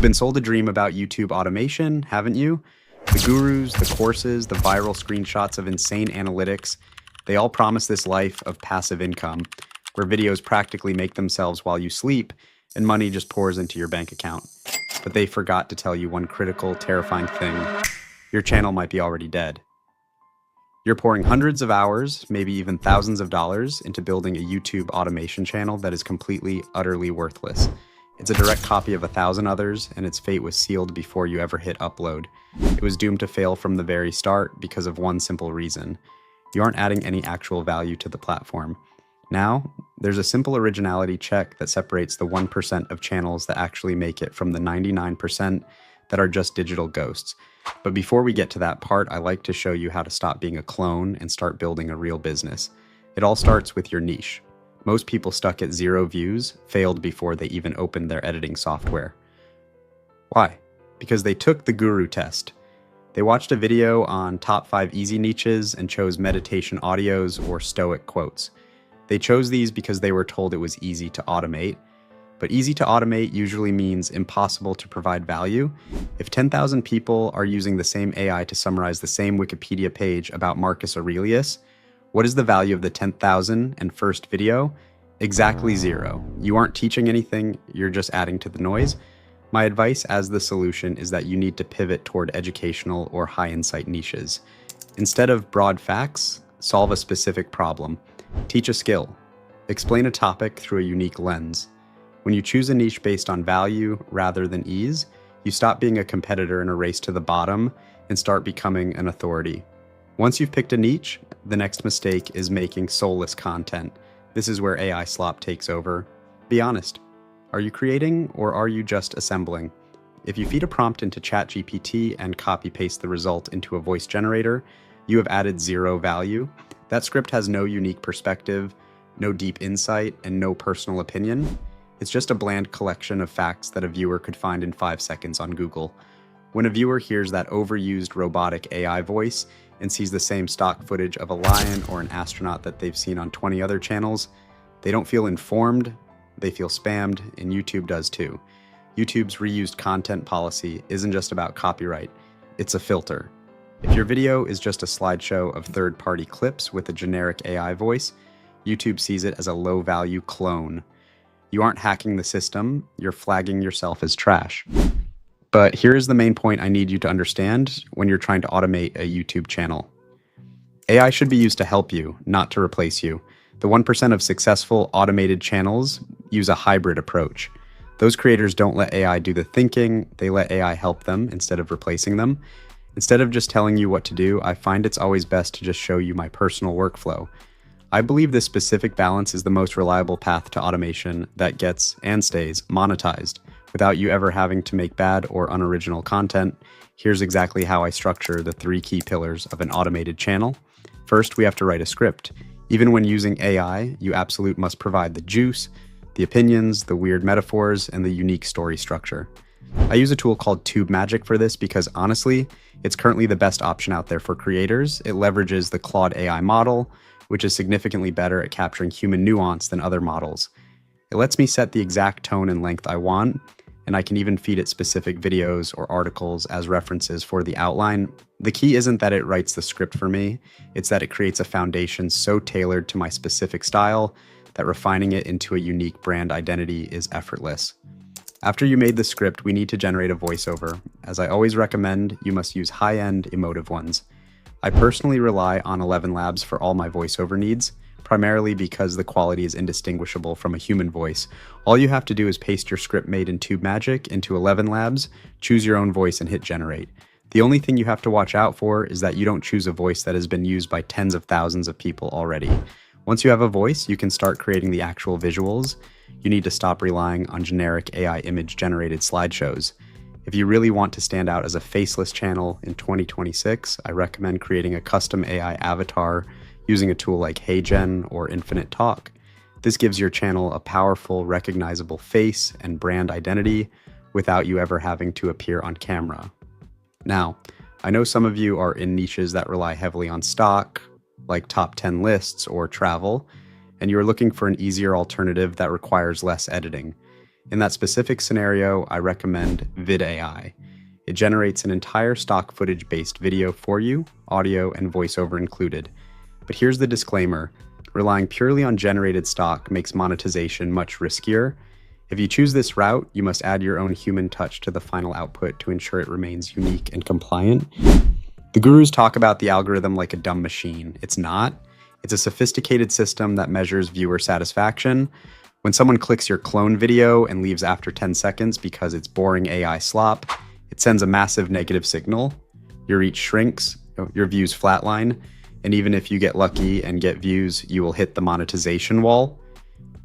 been sold a dream about YouTube automation, haven't you? The gurus, the courses, the viral screenshots of insane analytics, they all promise this life of passive income, where videos practically make themselves while you sleep and money just pours into your bank account. But they forgot to tell you one critical, terrifying thing. Your channel might be already dead. You're pouring hundreds of hours, maybe even thousands of dollars, into building a YouTube automation channel that is completely, utterly worthless. It's a direct copy of 1,000 others, and its fate was sealed before you ever hit upload. It was doomed to fail from the very start because of one simple reason. You aren't adding any actual value to the platform. Now, there's a simple originality check that separates the 1% of channels that actually make it from the 99% that are just digital ghosts. But before we get to that part, I like to show you how to stop being a clone and start building a real business. It all starts with your niche. Most people stuck at 0 views failed before they even opened their editing software. Why? Because they took the guru test. They watched a video on top 5 easy niches and chose meditation audios or stoic quotes. They chose these because they were told it was easy to automate. But easy to automate usually means impossible to provide value. If 10,000 people are using the same AI to summarize the same Wikipedia page about Marcus Aurelius, what is the value of the 10,000 and first video? Exactly 0. You aren't teaching anything, you're just adding to the noise. My advice as the solution is that you need to pivot toward educational or high insight niches. Instead of broad facts, solve a specific problem. Teach a skill. Explain a topic through a unique lens. When you choose a niche based on value rather than ease, you stop being a competitor in a race to the bottom and start becoming an authority. Once you've picked a niche, the next mistake is making soulless content. This is where AI slop takes over. Be honest. Are you creating or are you just assembling? If you feed a prompt into ChatGPT and copy-paste the result into a voice generator, you have added 0 value. That script has no unique perspective, no deep insight, and no personal opinion. It's just a bland collection of facts that a viewer could find in 5 seconds on Google. When a viewer hears that overused robotic AI voice and sees the same stock footage of a lion or an astronaut that they've seen on 20 other channels, they don't feel informed, they feel spammed, and YouTube does too. YouTube's reused content policy isn't just about copyright, it's a filter. If your video is just a slideshow of third-party clips with a generic AI voice, YouTube sees it as a low-value clone. You aren't hacking the system, you're flagging yourself as trash. But here's the main point I need you to understand when you're trying to automate a YouTube channel. AI should be used to help you, not to replace you. The 1% of successful automated channels use a hybrid approach. Those creators don't let AI do the thinking, they let AI help them instead of replacing them. Instead of just telling you what to do, I find it's always best to just show you my personal workflow. I believe this specific balance is the most reliable path to automation that gets, and stays, monetized, without you ever having to make bad or unoriginal content. Here's exactly how I structure the 3 key pillars of an automated channel. First, we have to write a script. Even when using AI, you absolutely must provide the juice, the opinions, the weird metaphors, and the unique story structure. I use a tool called TubeMagic for this because honestly, it's currently the best option out there for creators. It leverages the Claude AI model, which is significantly better at capturing human nuance than other models. It lets me set the exact tone and length I want, and I can even feed it specific videos or articles as references for the outline. The key isn't that it writes the script for me, it's that it creates a foundation so tailored to my specific style that refining it into a unique brand identity is effortless. After you made the script, we need to generate a voiceover. As I always recommend, you must use high-end emotive ones. I personally rely on 11 Labs for all my voiceover needs, primarily because the quality is indistinguishable from a human voice. All you have to do is paste your script made in TubeMagic into 11 Labs, choose your own voice, and hit generate. The only thing you have to watch out for is that you don't choose a voice that has been used by tens of thousands of people already. Once you have a voice, you can start creating the actual visuals. You need to stop relying on generic AI image-generated slideshows. If you really want to stand out as a faceless channel in 2026, I recommend creating a custom AI avatar using a tool like HeyGen or Infinite Talk. This gives your channel a powerful, recognizable face and brand identity without you ever having to appear on camera. Now, I know some of you are in niches that rely heavily on stock, like top 10 lists or travel, and you're looking for an easier alternative that requires less editing. In that specific scenario, I recommend VidAI. It generates an entire stock footage-based video for you, audio and voiceover included. But here's the disclaimer. Relying purely on generated stock makes monetization much riskier. If you choose this route, you must add your own human touch to the final output to ensure it remains unique and compliant. The gurus talk about the algorithm like a dumb machine. It's not. It's a sophisticated system that measures viewer satisfaction. When someone clicks your clone video and leaves after 10 seconds because it's boring AI slop, it sends a massive negative signal. Your reach shrinks, your views flatline, and even if you get lucky and get views, you will hit the monetization wall.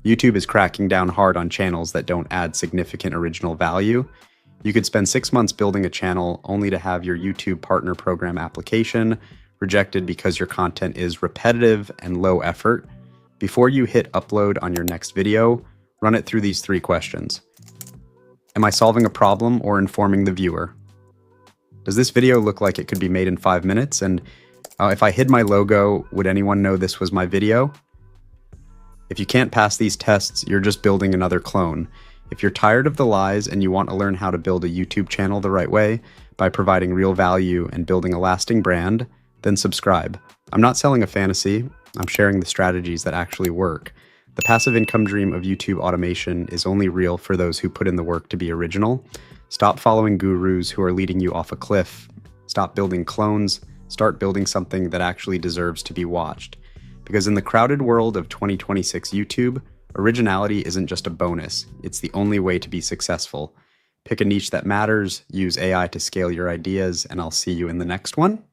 YouTube is cracking down hard on channels that don't add significant original value. You could spend 6 months building a channel only to have your YouTube Partner Program application rejected because your content is repetitive and low effort. Before you hit upload on your next video, run it through these 3 questions. Am I solving a problem or informing the viewer? Does this video look like it could be made in 5 minutes? And if I hid my logo, would anyone know this was my video? If you can't pass these tests, you're just building another clone. If you're tired of the lies and you want to learn how to build a YouTube channel the right way by providing real value and building a lasting brand, then subscribe. I'm not selling a fantasy. I'm sharing the strategies that actually work. The passive income dream of YouTube automation is only real for those who put in the work to be original. Stop following gurus who are leading you off a cliff. Stop building clones. Start building something that actually deserves to be watched. Because in the crowded world of 2026 YouTube, originality isn't just a bonus. It's the only way to be successful. Pick a niche that matters, use AI to scale your ideas, and I'll see you in the next one.